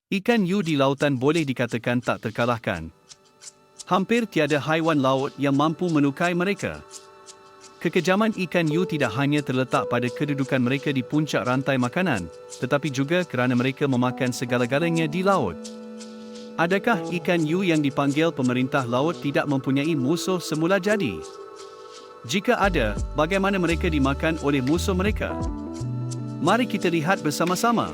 Ikan hiu di lautan boleh dikatakan tak terkalahkan. Hampir tiada haiwan laut yang mampu melukai mereka. Kekejaman ikan hiu tidak hanya terletak pada kedudukan mereka di puncak rantai makanan, tetapi juga kerana mereka memakan segala-galanya di laut. Adakah ikan hiu yang dipanggil pemerintah laut tidak mempunyai musuh semula jadi? Jika ada, bagaimana mereka dimakan oleh musuh mereka? Mari kita lihat bersama-sama.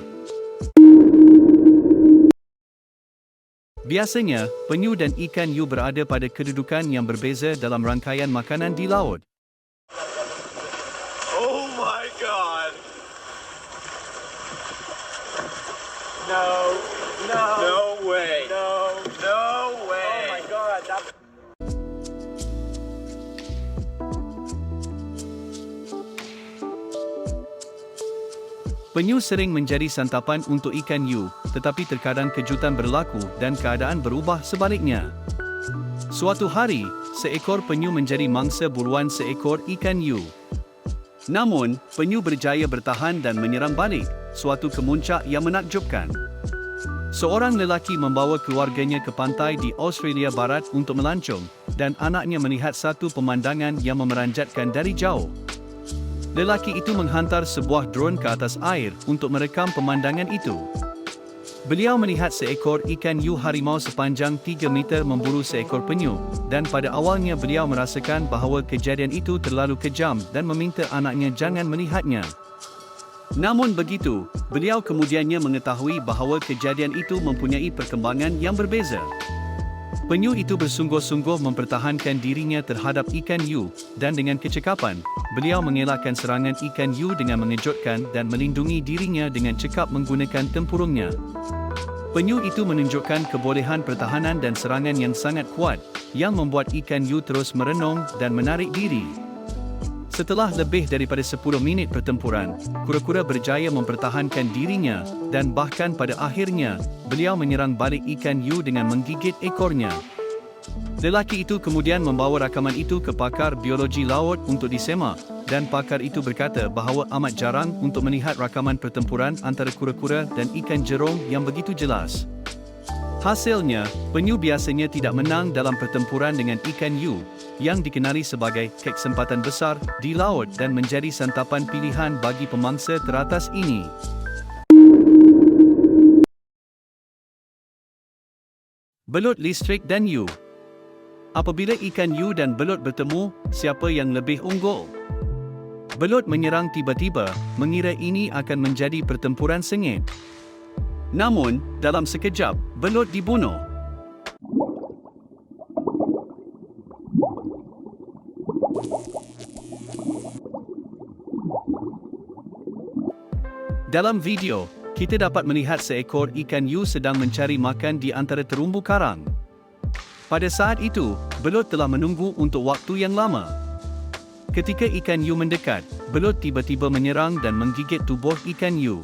Biasanya, penyu dan ikan hiu berada pada kedudukan yang berbeza dalam rangkaian makanan di laut. Oh my god! No, no, no way! No, no way! Oh my god! Penyu sering menjadi santapan untuk ikan hiu, tetapi terkadang kejutan berlaku dan keadaan berubah sebaliknya. Suatu hari, seekor penyu menjadi mangsa buruan seekor ikan hiu. Namun, penyu berjaya bertahan dan menyerang balik, suatu kemuncak yang menakjubkan. Seorang lelaki membawa keluarganya ke pantai di Australia Barat untuk melancong, dan anaknya melihat satu pemandangan yang memeranjatkan dari jauh. Lelaki itu menghantar sebuah drone ke atas air untuk merekam pemandangan itu. Beliau melihat seekor ikan hiu harimau sepanjang 3 meter memburu seekor penyu, dan pada awalnya beliau merasakan bahawa kejadian itu terlalu kejam dan meminta anaknya jangan melihatnya. Namun begitu, beliau kemudiannya mengetahui bahawa kejadian itu mempunyai perkembangan yang berbeza. Penyu itu bersungguh-sungguh mempertahankan dirinya terhadap ikan hiu, dan dengan kecekapan, beliau mengelakkan serangan ikan hiu dengan mengejutkan dan melindungi dirinya dengan cekap menggunakan tempurungnya. Penyu itu menunjukkan kebolehan pertahanan dan serangan yang sangat kuat, yang membuat ikan hiu terus merenung dan menarik diri. Setelah lebih daripada 10 minit pertempuran, kura-kura berjaya mempertahankan dirinya, dan bahkan pada akhirnya, beliau menyerang balik ikan hiu dengan menggigit ekornya. Lelaki itu kemudian membawa rakaman itu ke pakar biologi laut untuk disemak, dan pakar itu berkata bahawa amat jarang untuk melihat rakaman pertempuran antara kura-kura dan ikan jerung yang begitu jelas. Hasilnya, penyu biasanya tidak menang dalam pertempuran dengan ikan hiu, yang dikenali sebagai kesempatan besar di laut dan menjadi santapan pilihan bagi pemangsa teratas ini. Belut listrik dan hiu. Apabila ikan hiu dan belut bertemu, siapa yang lebih unggul? Belut menyerang tiba-tiba, mengira ini akan menjadi pertempuran sengit. Namun, dalam sekejap, belut dibunuh. Dalam video, kita dapat melihat seekor ikan hiu sedang mencari makan di antara terumbu karang. Pada saat itu, belut telah menunggu untuk waktu yang lama. Ketika ikan hiu mendekat, belut tiba-tiba menyerang dan menggigit tubuh ikan hiu.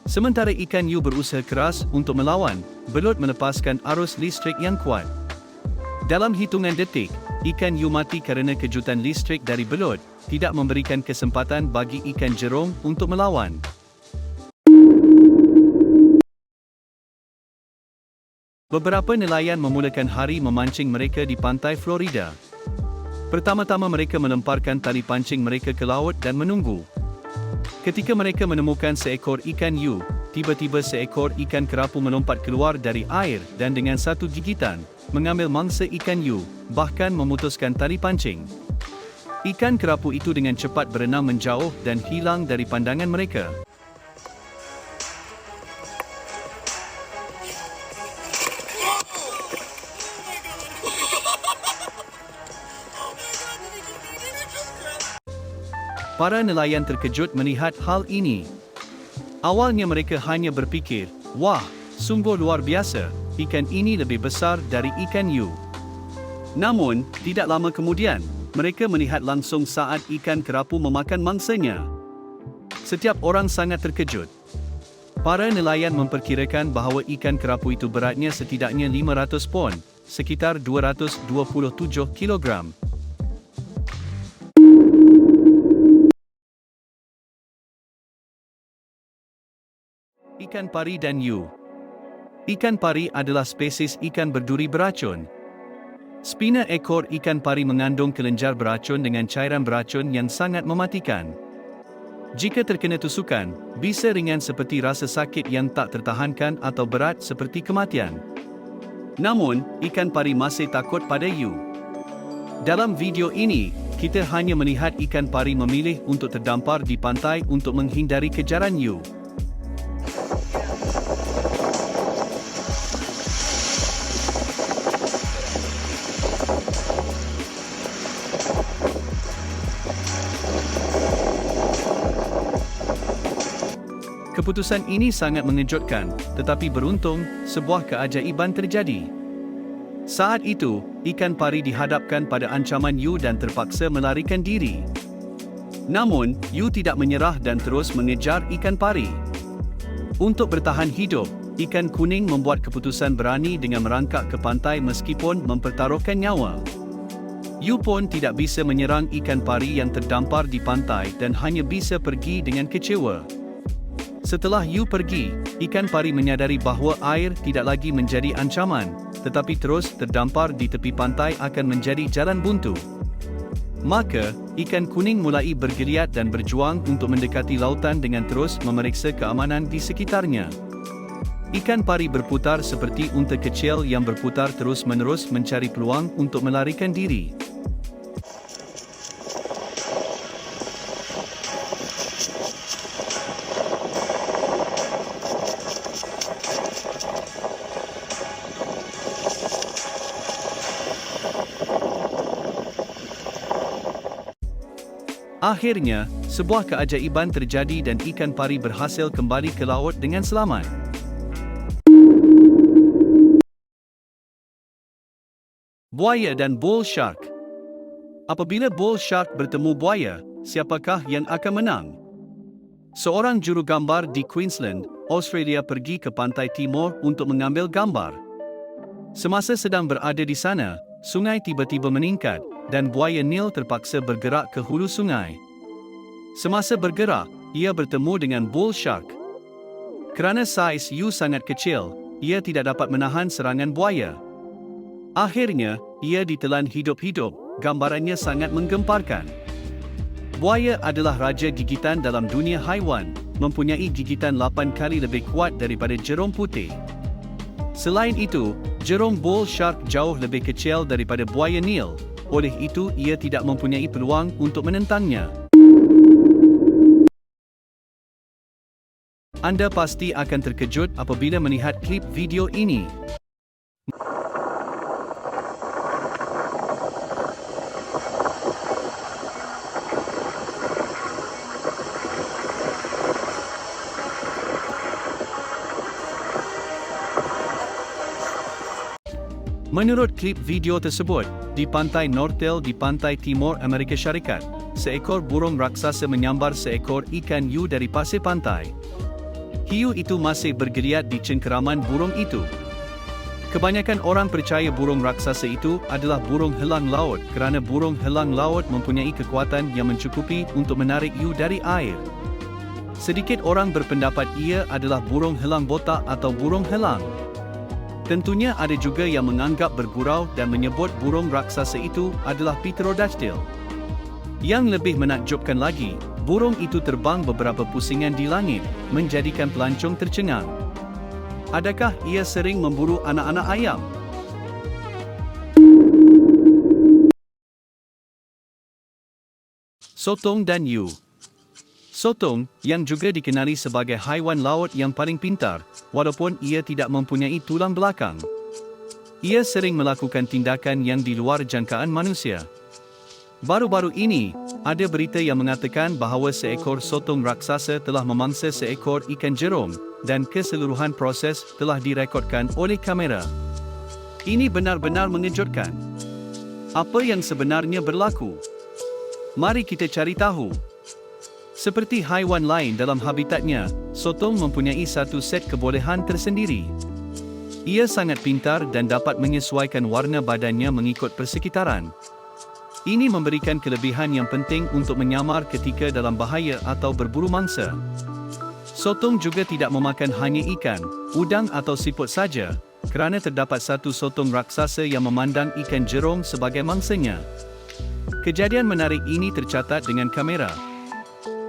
Sementara ikan hiu berusaha keras untuk melawan, belut melepaskan arus listrik yang kuat. Dalam hitungan detik, ikan hiu mati kerana kejutan listrik dari belut, tidak memberikan kesempatan bagi ikan jerung untuk melawan. Beberapa nelayan memulakan hari memancing mereka di pantai Florida. Pertama-tama mereka melemparkan tali pancing mereka ke laut dan menunggu. Ketika mereka menemukan seekor ikan hiu, tiba-tiba seekor ikan kerapu melompat keluar dari air dan dengan satu gigitan, mengambil mangsa ikan hiu, bahkan memutuskan tali pancing. Ikan kerapu itu dengan cepat berenang menjauh dan hilang dari pandangan mereka. Para nelayan terkejut melihat hal ini. Awalnya mereka hanya berfikir, wah, sungguh luar biasa, ikan ini lebih besar dari ikan hiu. Namun, tidak lama kemudian, mereka melihat langsung saat ikan kerapu memakan mangsanya. Setiap orang sangat terkejut. Para nelayan memperkirakan bahawa ikan kerapu itu beratnya setidaknya 500 pon, sekitar 227 kilogram. Ikan pari dan hiu. Ikan pari adalah spesies ikan berduri beracun. Spina ekor ikan pari mengandung kelenjar beracun dengan cairan beracun yang sangat mematikan. Jika terkena tusukan, bisa ringan seperti rasa sakit yang tak tertahankan atau berat seperti kematian. Namun, ikan pari masih takut pada you. Dalam video ini, kita hanya melihat ikan pari memilih untuk terdampar di pantai untuk menghindari kejaran you. Keputusan ini sangat mengejutkan, tetapi beruntung, sebuah keajaiban terjadi. Saat itu, ikan pari dihadapkan pada ancaman you dan terpaksa melarikan diri. Namun, you tidak menyerah dan terus mengejar ikan pari. Untuk bertahan hidup, ikan kuning membuat keputusan berani dengan merangkak ke pantai meskipun mempertaruhkan nyawa. You pun tidak bisa menyerang ikan pari yang terdampar di pantai dan hanya bisa pergi dengan kecewa. Setelah you pergi, ikan pari menyadari bahawa air tidak lagi menjadi ancaman, tetapi terus terdampar di tepi pantai akan menjadi jalan buntu. Maka, ikan kuning mulai bergeliat dan berjuang untuk mendekati lautan dengan terus memeriksa keamanan di sekitarnya. Ikan pari berputar seperti unta kecil yang berputar terus-menerus mencari peluang untuk melarikan diri. Akhirnya, sebuah keajaiban terjadi dan ikan pari berhasil kembali ke laut dengan selamat. Buaya dan bull shark. Apabila bull shark bertemu buaya, siapakah yang akan menang? Seorang juru gambar di Queensland, Australia pergi ke pantai timur untuk mengambil gambar. Semasa sedang berada di sana, sungai tiba-tiba meningkat, dan buaya Nil terpaksa bergerak ke hulu sungai. Semasa bergerak, ia bertemu dengan bull shark. Kerana saiz you sangat kecil, ia tidak dapat menahan serangan buaya. Akhirnya, ia ditelan hidup-hidup, gambarannya sangat menggemparkan. Buaya adalah raja gigitan dalam dunia haiwan, mempunyai gigitan 8 kali lebih kuat daripada jerum putih. Selain itu, jerum bull shark jauh lebih kecil daripada buaya Nil. Oleh itu, ia tidak mempunyai peluang untuk menentangnya. Anda pasti akan terkejut apabila melihat klip video ini. Menurut klip video tersebut, di pantai Nortel di pantai timur Amerika Syarikat, seekor burung raksasa menyambar seekor ikan hiu dari pasir pantai. Hiu itu masih bergeliat di cengkeraman burung itu. Kebanyakan orang percaya burung raksasa itu adalah burung helang laut kerana burung helang laut mempunyai kekuatan yang mencukupi untuk menarik hiu dari air. Sedikit orang berpendapat ia adalah burung helang botak atau burung helang. Tentunya ada juga yang menganggap bergurau dan menyebut burung raksasa itu adalah Pterodactyl. Yang lebih menakjubkan lagi, burung itu terbang beberapa pusingan di langit, menjadikan pelancong tercengang. Adakah ia sering memburu anak-anak ayam? Sotong dan hiu. Sotong, yang juga dikenali sebagai haiwan laut yang paling pintar, walaupun ia tidak mempunyai tulang belakang. Ia sering melakukan tindakan yang di luar jangkaan manusia. Baru-baru ini, ada berita yang mengatakan bahawa seekor sotong raksasa telah memangsa seekor ikan jerum, dan keseluruhan proses telah direkodkan oleh kamera. Ini benar-benar mengejutkan. Apa yang sebenarnya berlaku? Mari kita cari tahu. Seperti haiwan lain dalam habitatnya, sotong mempunyai satu set kebolehan tersendiri. Ia sangat pintar dan dapat menyesuaikan warna badannya mengikut persekitaran. Ini memberikan kelebihan yang penting untuk menyamar ketika dalam bahaya atau berburu mangsa. Sotong juga tidak memakan hanya ikan, udang atau siput saja, kerana terdapat satu sotong raksasa yang memandang ikan jerung sebagai mangsanya. Kejadian menarik ini tercatat dengan kamera.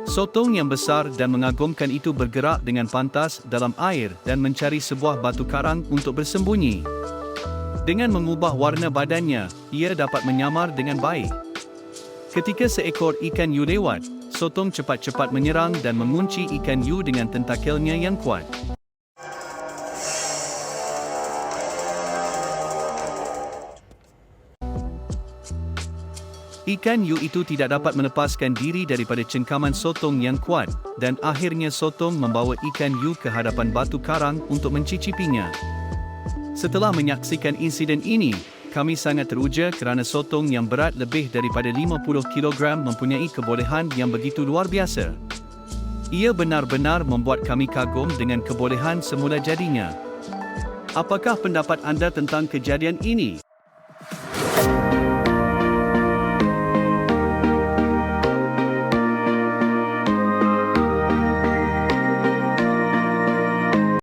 Sotong yang besar dan mengagumkan itu bergerak dengan pantas dalam air dan mencari sebuah batu karang untuk bersembunyi. Dengan mengubah warna badannya, ia dapat menyamar dengan baik. Ketika seekor ikan hiu lewat, sotong cepat-cepat menyerang dan mengunci ikan hiu dengan tentakelnya yang kuat. Ikan hiu itu tidak dapat melepaskan diri daripada cengkaman sotong yang kuat, dan akhirnya sotong membawa ikan hiu ke hadapan batu karang untuk mencicipinya. Setelah menyaksikan insiden ini, kami sangat teruja kerana sotong yang berat lebih daripada 50 kg mempunyai kebolehan yang begitu luar biasa. Ia benar-benar membuat kami kagum dengan kebolehan semula jadinya. Apakah pendapat anda tentang kejadian ini?